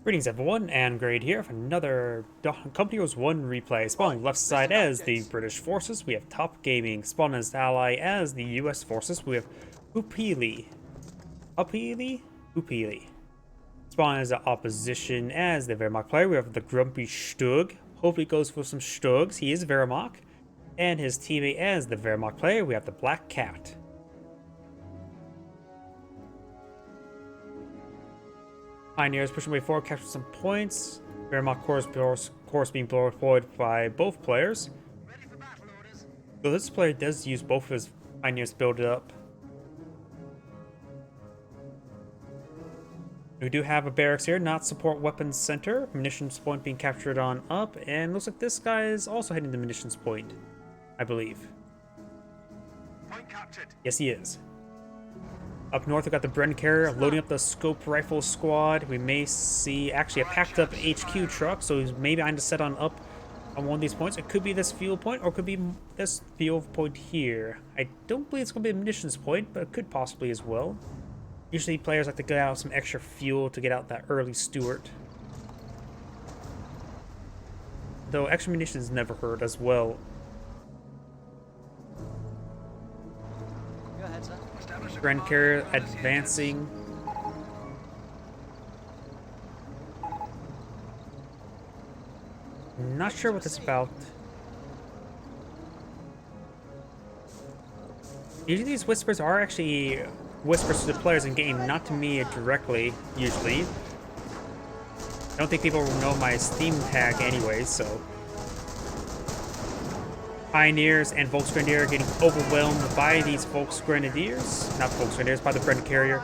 Greetings everyone, and Grade here for another Company Wars 1 replay. Spawning left side as the British forces, we have Topgaming. Spawning as ally as the US forces, we have Hupeli. Hupeli. Spawning as the opposition as the Wehrmacht player, we have the Grumpy StuG. Hopefully goes for some StuGs, he is Wehrmacht. And his teammate as the Wehrmacht player, we have the BlackCat. Pioneers pushing way forward, capture some points. Wehrmacht course being deployed by both players. So this player does use both of his Pioneers to build it up. We do have a barracks here, not support weapons center. Munitions point being captured on up, and looks like this guy is also heading to munitions point, I believe. Point captured. Yes, he is. Up north, we got the Bren carrier loading up the scope rifle squad. We may see actually a packed up HQ truck, so he's maybe behind to set on up on one of these points. It could be this fuel point, or it could be this fuel point here. I don't believe it's going to be a munitions point, but it could possibly as well. Usually players like to get out some extra fuel to get out that early Stuart. Though extra munitions never hurt as well. Go ahead, sir. Bren carrier advancing. Not sure what this is about. Usually these whispers are actually whispers to the players in game, not to me directly, usually. I don't think people will know my Steam tag anyway, so. Pioneers and Volksgrenadier getting overwhelmed by these Volksgrenadiers. Not Volksgrenadiers, by the Bren carrier.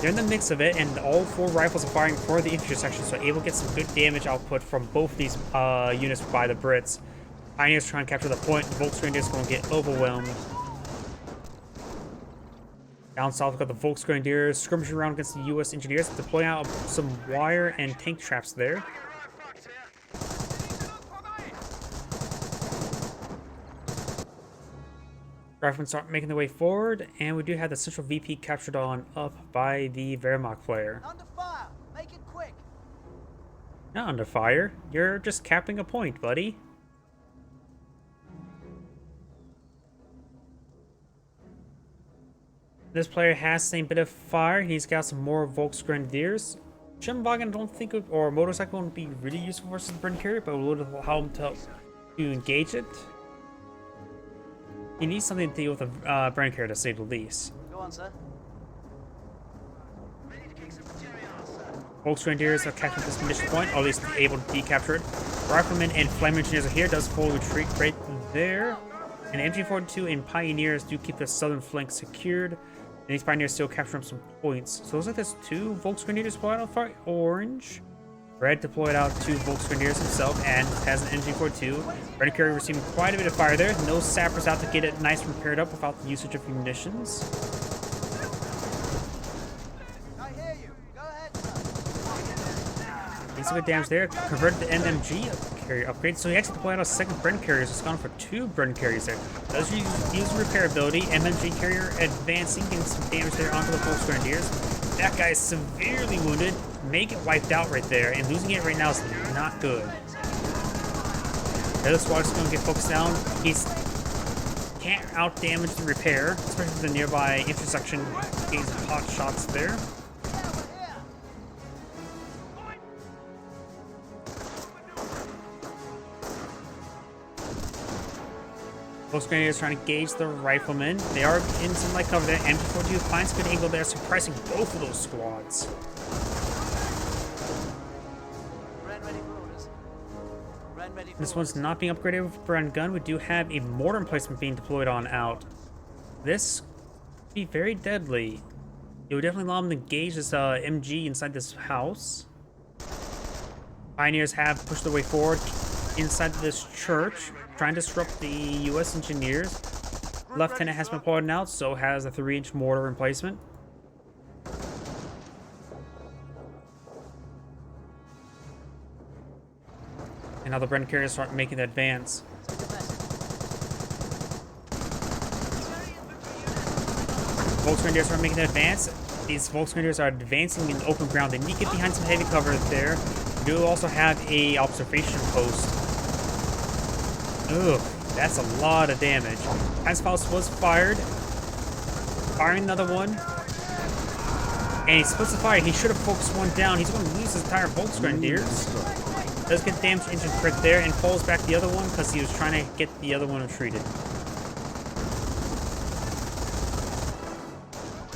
They're in the mix of it, and all four rifles are firing for the infantry section, so able to get some good damage output from both these units by the Brits. Pioneers trying to capture the point, Volksgrenadiers going to get overwhelmed. Down south, we've got the Volksgrenadiers skirmishing around against the US engineers, deploying out some wire and tank traps there. Riflemen start making their way forward, and we do have the central VP captured on up by the Wehrmacht player. Under fire. Make it quick. Not under fire. You're just capping a point, buddy. This player has the same bit of fire. He's got some more Volksgrenadiers. Schimmelwagen, I don't think, or motorcycle won't be really useful versus the Bren carrier, but will allow him to engage it. He needs something to deal with a Bren carrier, to say the least. Go on, sir. Ready to kick some material, sir. Volksgrenadiers are capturing this munition point, or at least able to decapture it. Riflemen and flame engineers are here, does full retreat right there. And MG42 and Pioneers do keep the southern flank secured. And these Pioneers still capturing some points. So looks like there's two Volksgrenadiers deployed out for orange. Red deployed out two Volksgrenadiers himself and has an MG42. Red carrier receiving quite a bit of fire there. No sappers out to get it nice and repaired up without the usage of munitions. I hear you. Go ahead, sir. Needs some good damage there. Converted the NMG carrier upgrade. So he actually deployed out a second Bren carrier. So it's gone for two Bren carriers there. Does use repair ability. MMG carrier advancing, getting some damage there onto the Volksgrenadiers. That guy is severely wounded. May get wiped out right there, and losing it right now is not good. The other squad is going to get focused down. He's can't out damage the repair, especially with the nearby intersection. Getting some hot shots there. Volksgrenadiers trying to engage the riflemen. They are in some light cover there. MG42 finds a good angle there, suppressing both of those squads. Bren ready for orders. Bren ready for This one's not being upgraded with Bren gun. We do have a mortar emplacement being deployed on out. This could be very deadly. It would definitely allow them to engage this MG inside this house. Pioneers have pushed their way forward inside this church, trying to disrupt the US engineers. Lieutenant has been deployed out, so has a 3-inch mortar emplacement. And now the Bren carriers start making the advance. Volksgrenadiers are making the advance. these Volksgrenadiers are advancing in open ground. They need to get behind some heavy cover there. We do also have a observation post. Ugh, that's a lot of damage. Panzerfaust was fired. Firing another one. And he splits the fire. He should have focused one down. He's going to lose his entire Volksgrenadiers. Does get damage engine crit there and falls back the other one because he was trying to get the other one retreated.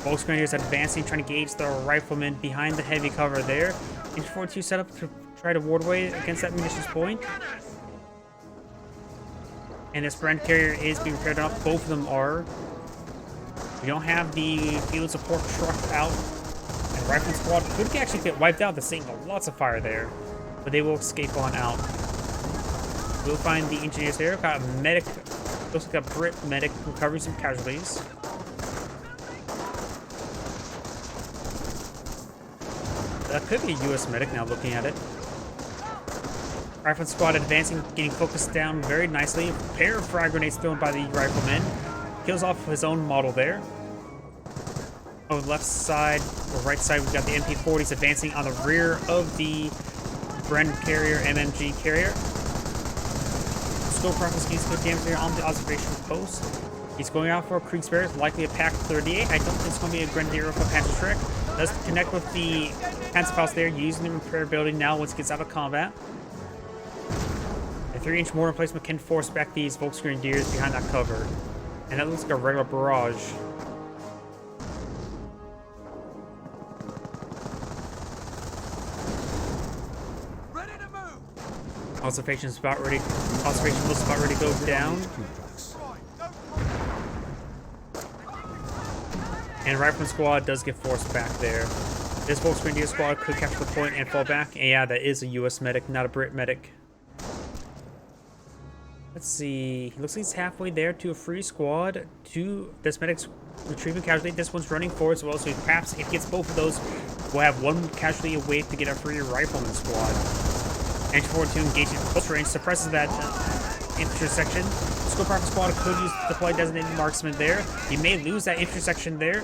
Volksgrenadiers advancing, trying to gauge the riflemen behind the heavy cover there. Infantry 42 set up to try to ward away against that munitions point. And this Brand carrier is being repaired up. Both of them are. We don't have the field support truck out. And Rifleman Squad could actually get wiped out. They're seeing lots of fire there. But they will escape on out. We'll find the engineers there. Got a medic. Looks like a Brit medic recovering some casualties. That could be a US medic now looking at it. Rifleman Squad advancing, getting focused down very nicely. A pair of frag grenades thrown by the rifleman. Kills off his own model there. On the left side, or right side, we've got the MP40s advancing on the rear of the Bren carrier, MMG carrier. Scope rifles gains good damage there on the observation post. He's going out for a Kriegsbear, likely a Pack 38. I don't think it's going to be a Grenadier for Panzerschreck. Does connect with the Panzerfaust there, using the repair building now once it gets out of combat. A 3-inch mortar placement can force back these Volksgrenadiers behind that cover. And that looks like a regular barrage. Ready to move. Observation was about ready to go down. And Rifleman Squad does get forced back there. This Volksgrenadier squad could capture the point and fall back. And yeah, that is a US medic, not a Brit medic. Let's see. Looks like he's halfway there to a free squad. This medic's retrieving casualty. This one's running forward as well. So perhaps if he gets both of those, we'll have one casualty away to get a free Rifleman squad. Entry forward to engage in close range. Suppresses that infantry section. Scope Rifle Squad could use deploy designated marksman there. He may lose that infantry section there.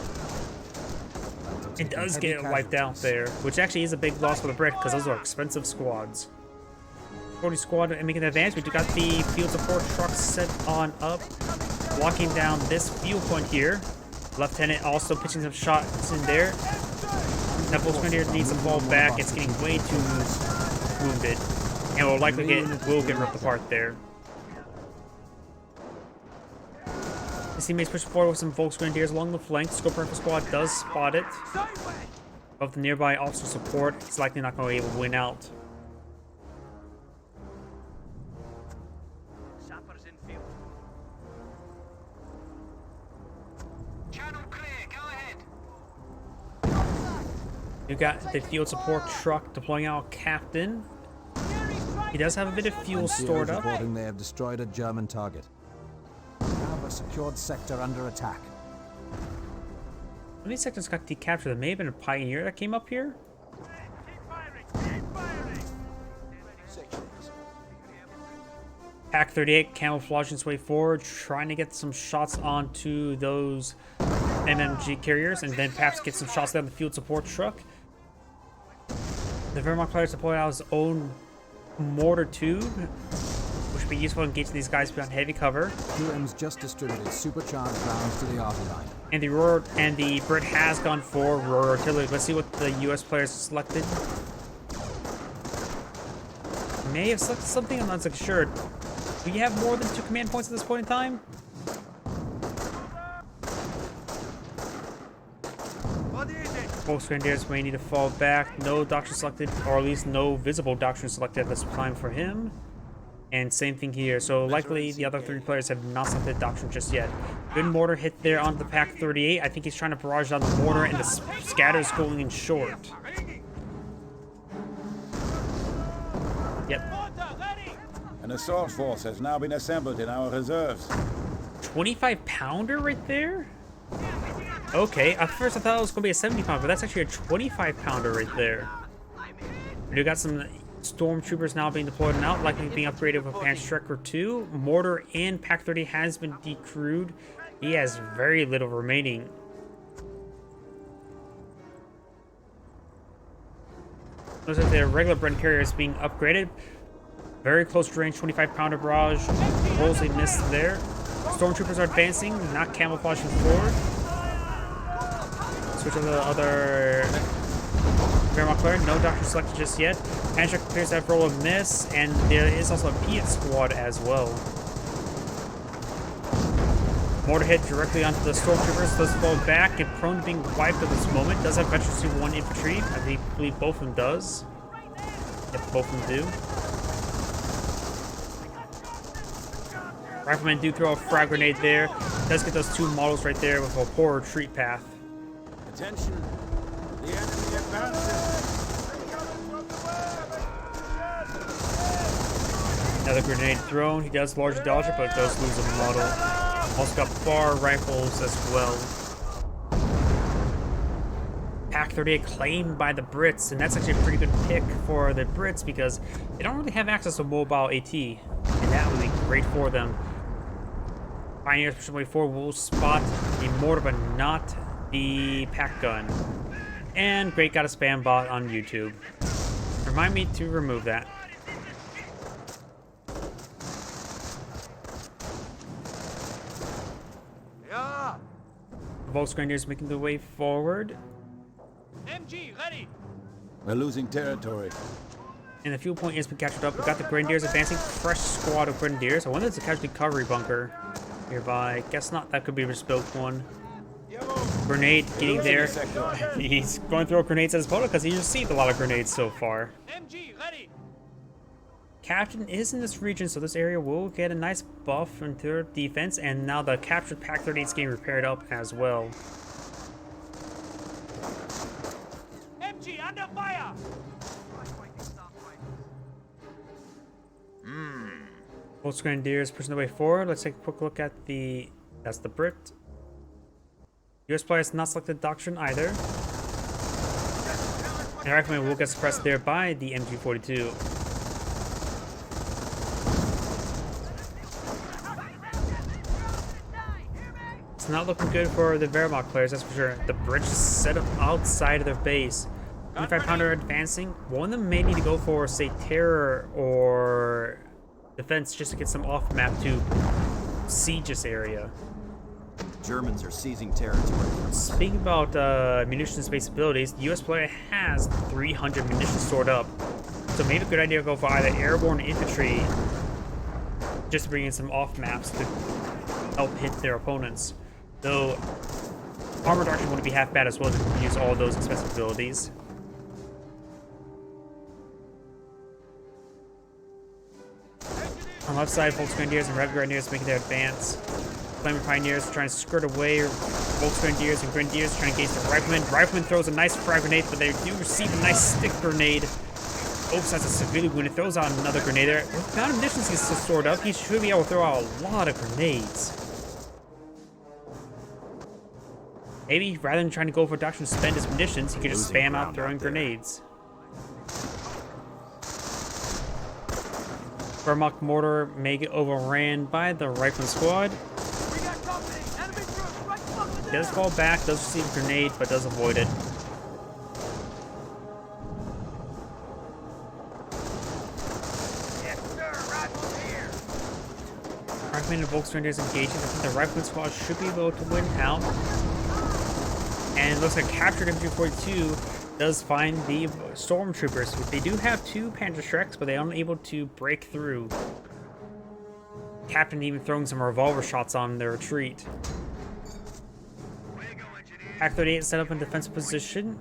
It does get wiped out there, which actually is a big loss for the Brit because those are expensive squads. 40 squad and making an advance. We do got the field support truck set on up, locking down this fuel point here. Lieutenant also pitching some shots in there. That Volksgrenadier needs to fall back. It's getting way too wounded, and will likely get ripped apart there. His teammates push forward with some Volksgrenadiers along the flank. Scope Rifle Squad does spot it. Of the nearby officer support, it's likely not going to be able to win out. Sappers in field. Channel clear. Go ahead. You got the field support truck deploying out Captain. He does have a bit of fuel stored up. Reporting they have destroyed a German target. Have a secured sector under attack. How many sectors got decaptured? There may have been a Pioneer that came up here. Keep firing. Keep firing. Sections. Pack 38 camouflaging its way forward, trying to get some shots onto those MMG carriers, and then perhaps get some shots down the field support truck. The Wehrmacht players deployed out his own mortar tube, which would be useful in engaging these guys behind heavy cover. QM's just distributed supercharged rounds to the artillery. And the Brit has gone for Royal Artillery. Let's see what the US players selected. May have selected something, I'm not so sure. Do you have more than 2 command points at this point in time? What is it? Volksgrenadiers may need to fall back. No doctrine selected, or at least no visible doctrine selected at this time for him. And same thing here. So likely the other 3 players have not selected doctrine just yet. Good mortar hit there onto the Pack 38. I think he's trying to barrage down the mortar, and the scatter's going in short. Yep. An assault force has now been assembled in our reserves. 25-pounder right there? Okay, at first I thought it was going to be a 70-pounder, but that's actually a 25-pounder right there. We got some stormtroopers now being deployed and out, likely being upgraded with a Panzerschreck 2. Mortar and Pack 30 has been decrewed. He has very little remaining. Looks like the regular Bren carrier is being upgraded. Very close range, 25-pounder barrage. Rolls a miss there. Stormtroopers are advancing, not camouflaging forward. Switch to the other Wehrmacht player. No doctor selected just yet. Handshake appears to have roll a miss, and there is also a Piet squad as well. Mortar hit directly onto the Stormtroopers, does fall back and prone to being wiped at this moment. Does have Veterans do 1 infantry. I believe both of them does. If both of them do. Riflemen do throw a frag grenade there. Does get those 2 models right there with a poor retreat path. Attention! The enemy advances! Another grenade thrown. He does large dodger, but does lose a model. Also got bar rifles as well. Pack 38 claimed by the Brits, and that's actually a pretty good pick for the Brits because they don't really have access to mobile AT, and that would be great for them. Pioneers pushing way forward will spot the mortar, but not the pack gun. And great, got a spam bot on YouTube. Remind me to remove that. Yeah. Volksgrenadiers making their way forward. MG, ready. We're losing territory. And the fuel point has been captured up. We got the Grenadiers advancing. Fresh squad of Grenadiers. I wonder if it's a casualty recovery bunker nearby. Guess not. That could be a bespoke one. Grenade getting there. He's going to throw grenades at his opponent because he received a lot of grenades so far. MG, ready. Captain is in this region, so this area will get a nice buff into their defense. And now the captured Pack 38 is getting repaired up as well. MG, under fire. Both Grenadiers pushing their way forward. Let's take a quick look at the... That's the Brit. US player has not selected Doctrine either. And Rifleman will get suppressed there by the MG42. It's not looking good for the Wehrmacht players, that's for sure. The bridge is set up outside of their base. 25-pounder advancing. One of them may need to go for, say, terror or defense just to get some off-map to siege this area. Germans are seizing territory. Speaking about munitions-based abilities, the US player has 300 munitions stored up. So maybe a good idea to go for either airborne infantry just to bring in some off-maps to help hit their opponents. Though armored archer wouldn't be half bad as well to use all those expensive abilities. On the left side, Volksgrenadiers and regular Grenadiers making their advance. Flaming Pioneers trying to skirt away. Volksgrenadiers and Grenadiers trying to engage the Rifleman. Rifleman throws a nice frag grenade, but they do receive a nice stick grenade. Oops, that's a severely wounded. Throws out another grenade there. With the amount of munitions he's still stored up, he should be able to throw out a lot of grenades. Maybe rather than trying to go for Doctrine to spend his munitions, he could just spam out throwing grenades. Wehrmacht mortar may get overran by the Rifleman squad. We got company. Enemy troops right fucking Does fall back, does receive a grenade, but does avoid it. Yes, sir. Rifles here. Rifleman and Volksgrenadiers engaging. I think the Rifleman squad should be able to win out. And it looks like captured MG42 does find the Stormtroopers. They do have 2 Panzerschrecks, but they are unable to break through. Captain even throwing some revolver shots on their retreat. Pack 38 set up in defensive position.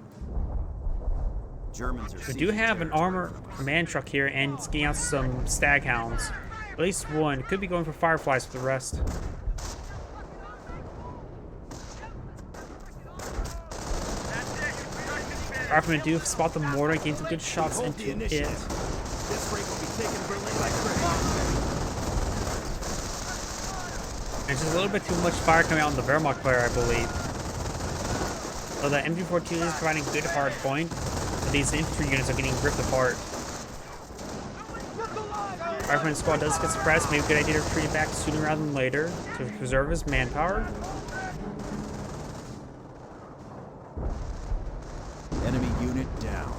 Germans are We do have an armor command truck here and it's getting out some stag hounds. At least one. Could be going for fireflies for the rest. Riflemen do spot the mortar, gain some good shots into it. This ring will be taken Berlin by There's just a little bit too much fire coming out on the Wehrmacht player, I believe. So the MG42 is providing good hard point, but these infantry units are getting ripped apart. Rifleman squad does get suppressed. Maybe a good idea to retreat back sooner rather than later to preserve his manpower. Enemy unit down.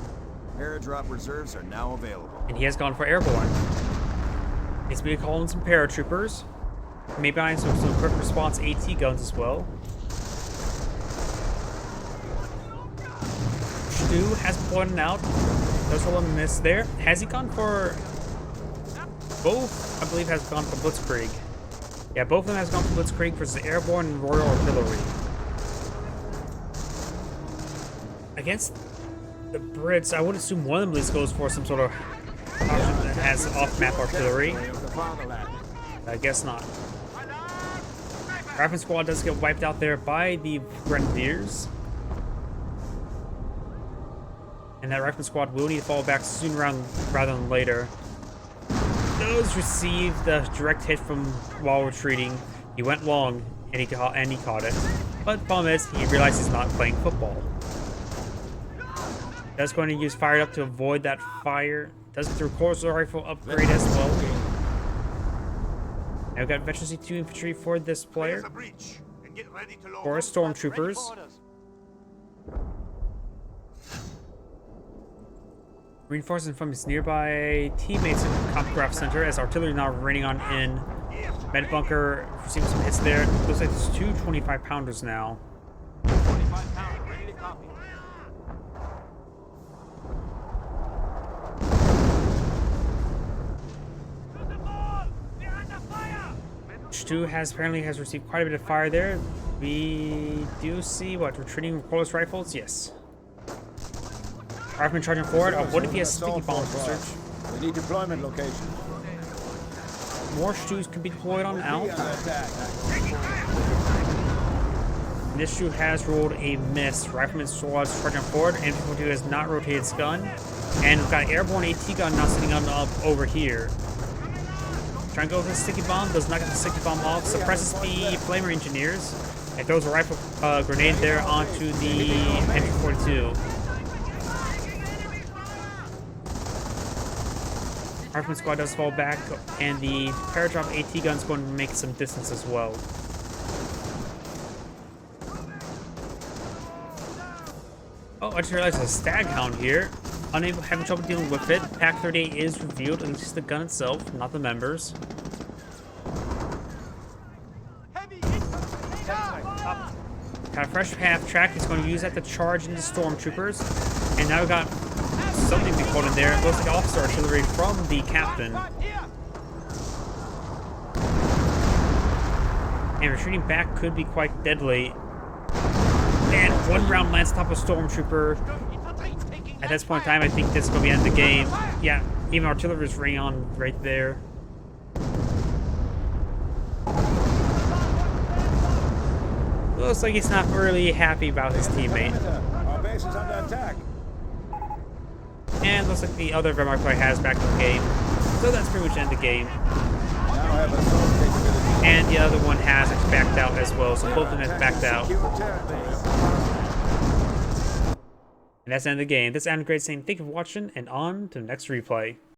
airdrop reserves are now available. And he has gone for airborne. He's been calling some paratroopers. Maybe I have some quick response AT guns as well. StuG has blown out. Does roll a miss there. Has he gone for both? I believe has gone for Blitzkrieg. Yeah, both of them has gone for Blitzkrieg versus airborne and Royal Artillery. Against the Brits, I would assume one of them at least goes for some sort of option that has off-map artillery. I guess not. Rifleman squad does get wiped out there by the Grenadiers. And that Rifleman squad will need to fall back soon rather than later. Does receive the direct hit from while retreating. He went long and he caught it. But the problem is he realized he's not playing football. Does going to use fired up to avoid that fire. Does get the recoil rifle upgrade as well. Now we've got Veteran C2 infantry for this player. For stormtroopers. Reinforcing from his nearby teammates in the Compgraph Center as artillery now raining on in. Med bunker receiving some hits there. Looks like there's two 25-pounders now. 25 pound, ready to copy. StuG apparently has received quite a bit of fire there. We do see what retreating recoilless rifles. Yes. Rifleman charging forward. Oh, what if he has sticky bombs to search? We need deployment location. More StuGs can be deployed on out. And this StuG has rolled a miss. Rifleman squad's charging forward. Infantry has not rotated its gun. And we've got airborne AT gun now sitting on up over here. Trying to go with the sticky bomb, does not get the sticky bomb off, suppresses the flamer engineers, and throws a rifle grenade there onto the entry 42. Rifleman squad does fall back, and the paradrop AT gun is going to make some distance as well. Oh, I just realized there's a stag hound here. Having trouble dealing with it. Pack 38 is revealed, at least the gun itself, not the members. Got a fresh half track. He's going to use that to charge into stormtroopers. And now we've got something to be called in there. It looks like officer artillery from the captain. And retreating back could be quite deadly. And one round lands top of stormtrooper. At this point in time, I think this is going to be the end of the game. Yeah, even artillery is ringing on right there. Looks like he's not really happy about his teammate. Our base is under attack. And looks like the other Wehrmacht player has back in the game. So that's pretty much the end of the game. Now have assault capability. And the other one has backed out as well, so both of them have backed out. And that's the end of the game. This is Adam Great saying thank you for watching, and on to the next replay.